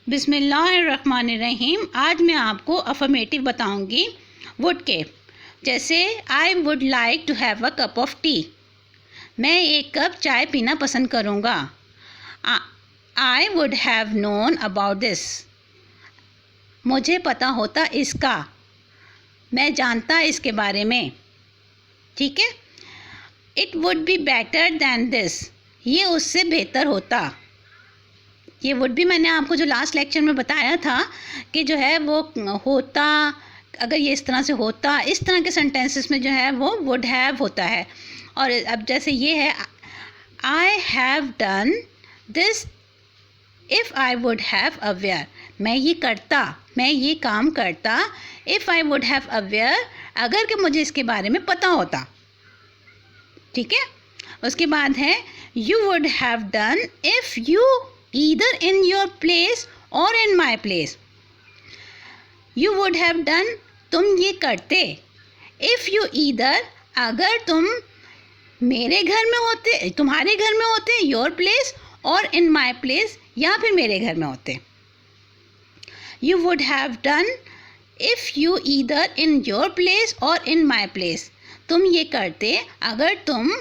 बिस्मिल्लाहिर्रहमानिर्रहीम। आज मैं आपको अफर्मेटिव बताऊंगी वुड के। जैसे I would like to have a cup of tea, मैं एक कप चाय पीना पसंद करूँगा। I would have known about this, मुझे पता होता इसका, मैं जानता इसके बारे में। ठीक है। It would be better than this, ये उससे बेहतर होता। ये वुड भी मैंने आपको जो लास्ट लेक्चर में बताया था कि जो है वो होता, अगर ये इस तरह से होता, इस तरह के सेंटेंसेस में जो है वो वुड हैव होता है। और अब जैसे ये है I have done this if I would have aware, मैं ये करता, मैं ये काम करता। If I would have aware, अगर कि मुझे इसके बारे में पता होता। ठीक है। उसके बाद है you would have done if you either in your place or in my place, you would have done, तुम ये करते। if you either, अगर तुम मेरे घर में होते, तुम्हारे घर में होते, your place, और in my place, या फिर मेरे घर में होते। you would have done if you either in your place or in my place, तुम ये करते अगर तुम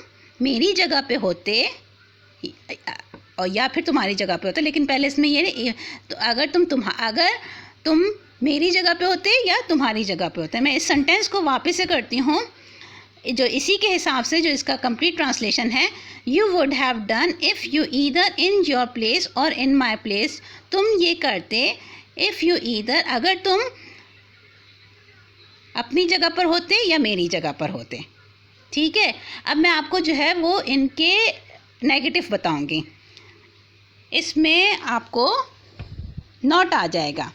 मेरी जगह पे होते और या फिर तुम्हारी जगह पे होते। लेकिन पहले इसमें ये तो अगर तुम मेरी जगह पे होते या तुम्हारी जगह पे होते। मैं इस सेंटेंस को वापस से करती हूँ जो इसी के हिसाब से, जो इसका कंप्लीट ट्रांसलेशन है। You would have done if you either in your place और इन माई प्लेस, तुम ये करते इफ़ यू ईदर, अगर तुम अपनी जगह पर होते या मेरी जगह पर होते। ठीक है। अब मैं आपको जो है वो इनके नेगेटिव बताऊंगी। इसमें आपको नॉट आ जाएगा।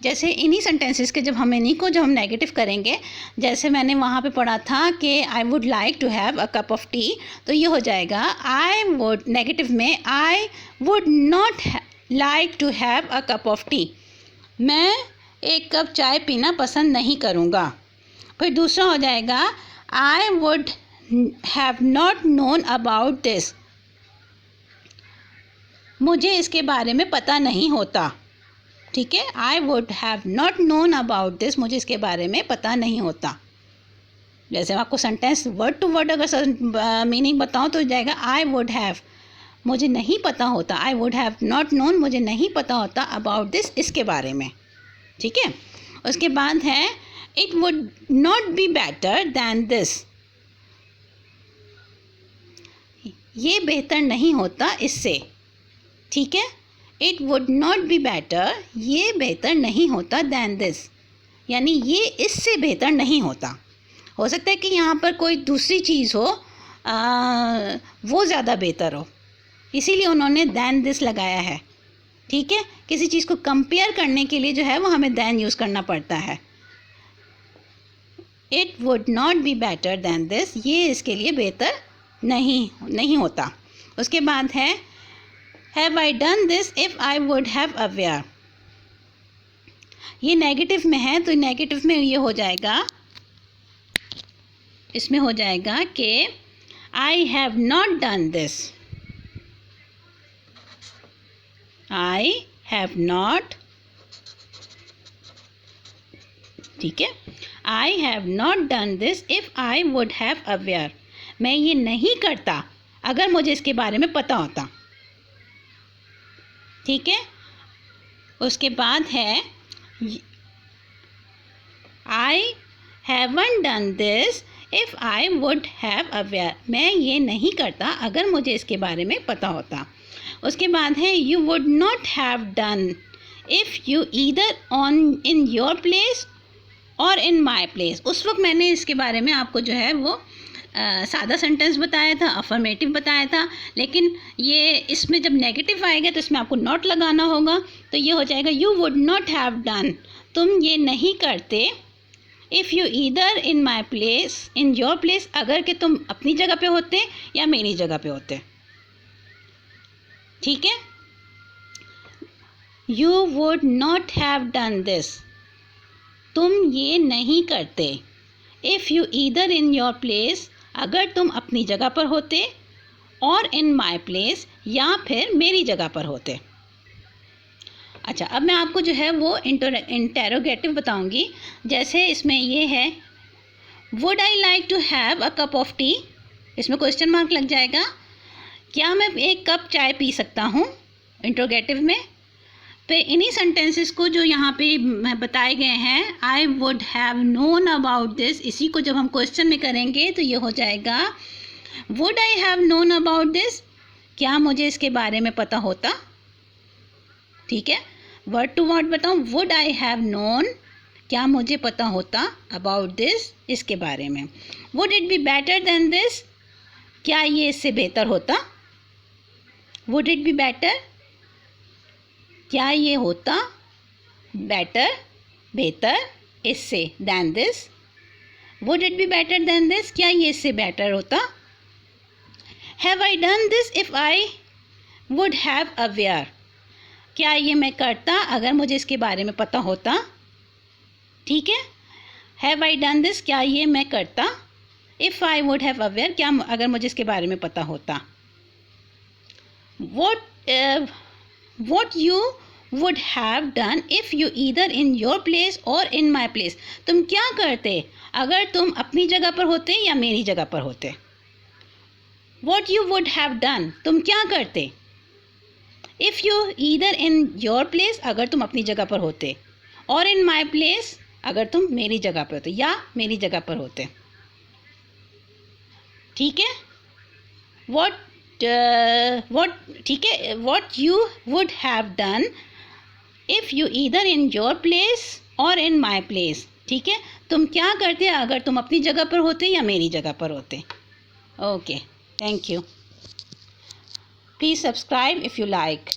जैसे इन्हीं सेंटेंसेस के जब हम नेगेटिव करेंगे, जैसे मैंने वहाँ पे पढ़ा था कि I would like to have a cup of tea, तो ये हो जाएगा आई वुड, नेगेटिव में I would not like to have a cup of tea, मैं एक कप चाय पीना पसंद नहीं करूँगा। फिर दूसरा हो जाएगा I would have not known about this, मुझे इसके बारे में पता नहीं होता। ठीक है। आई would have not known about this, मुझे इसके बारे में पता नहीं होता। जैसे मैं आपको सेंटेंस वर्ड टू वर्ड अगर मीनिंग बताऊं तो जाएगा आई वुड हैव, मुझे नहीं पता होता। आई वुड हैव नॉट नोन, मुझे नहीं पता होता अबाउट दिस, इसके बारे में। ठीक है। उसके बाद है it would not be better than this, ये बेहतर नहीं होता इससे। ठीक है। It would not be better, ये बेहतर नहीं होता दैन दिस, यानी ये इससे बेहतर नहीं होता। हो सकता है कि यहाँ पर कोई दूसरी चीज़ हो, वो ज़्यादा बेहतर हो, इसीलिए उन्होंने दैन दिस लगाया है। ठीक है। किसी चीज़ को कंपेयर करने के लिए जो है वो हमें दैन यूज़ करना पड़ता है। It would not be better than this, ये इसके लिए बेहतर नहीं होता। उसके बाद है have I done this if I would have aware, ये नेगेटिव में है तो नेगेटिव में ये हो जाएगा, इसमें हो जाएगा कि I have not done this, I have not, ठीक है, I have not done this if I would have aware, मैं ये नहीं करता अगर मुझे इसके बारे में पता होता। ठीक है। उसके बाद है I haven't done this if I would have aware, मैं ये नहीं करता अगर मुझे इसके बारे में पता होता। उसके बाद है you would not have done if you either on in your place और इन माई प्लेस। उस वक्त मैंने इसके बारे में आपको जो है वो सादा सेंटेंस बताया था, अफर्मेटिव बताया था। लेकिन ये इसमें जब नेगेटिव आएगा तो इसमें आपको नॉट लगाना होगा। तो ये हो जाएगा you would not have done, तुम ये नहीं करते if you either in my place, in your place, अगर कि तुम अपनी जगह पे होते या मेरी जगह पे होते। ठीक है। You would not have done this, तुम ये नहीं करते if you either in your place, अगर तुम अपनी जगह पर होते, और इन माई प्लेस, या फिर मेरी जगह पर होते। अच्छा, अब मैं आपको जो है वो इंटेरोगेटिव बताऊंगी। जैसे इसमें ये है, would I like to have a cup of tea. इसमें क्वेश्चन मार्क लग जाएगा, क्या मैं एक कप चाय पी सकता हूँ, इंट्रोगेटिव में। फिर इन्हीं सेंटेंसेस को जो यहाँ पे बताए गए हैं, आई would have known about this, इसी को जब हम क्वेश्चन में करेंगे तो ये हो जाएगा would I have known about this, क्या मुझे इसके बारे में पता होता। ठीक है, वर्ड टू वर्ड बताऊँ, वुड आई हैव नोन, क्या मुझे पता होता, अबाउट दिस, इसके बारे में। Would it be better than this, क्या ये इससे बेहतर होता। वुड इट बी बेटर, क्या ये होता, बेटर, बेहतर, इससे, than this. Would it be better than this, क्या ये इससे बेटर होता। Have I done this if I would have aware, क्या ये मैं करता अगर मुझे इसके बारे में पता होता। ठीक है, हैव आई डन दिस, क्या ये मैं करता, if I would have aware, क्या अगर मुझे इसके बारे में पता होता। what you would have done if you either in your place or in my place, तुम क्या करते अगर तुम अपनी जगह पर होते या मेरी जगह पर होते। what you would have done, तुम क्या करते। if you either in your place, अगर तुम अपनी जगह पर होते, और in my place, अगर तुम मेरी जगह पर होते या मेरी जगह पर होते। ठीक है, what ठीक है, what you would have done if you either in your place or in my place। ठीक है, तुम क्या करते अगर तुम अपनी जगह पर होते या मेरी जगह पर होते। Okay, thank you. Please subscribe if you like.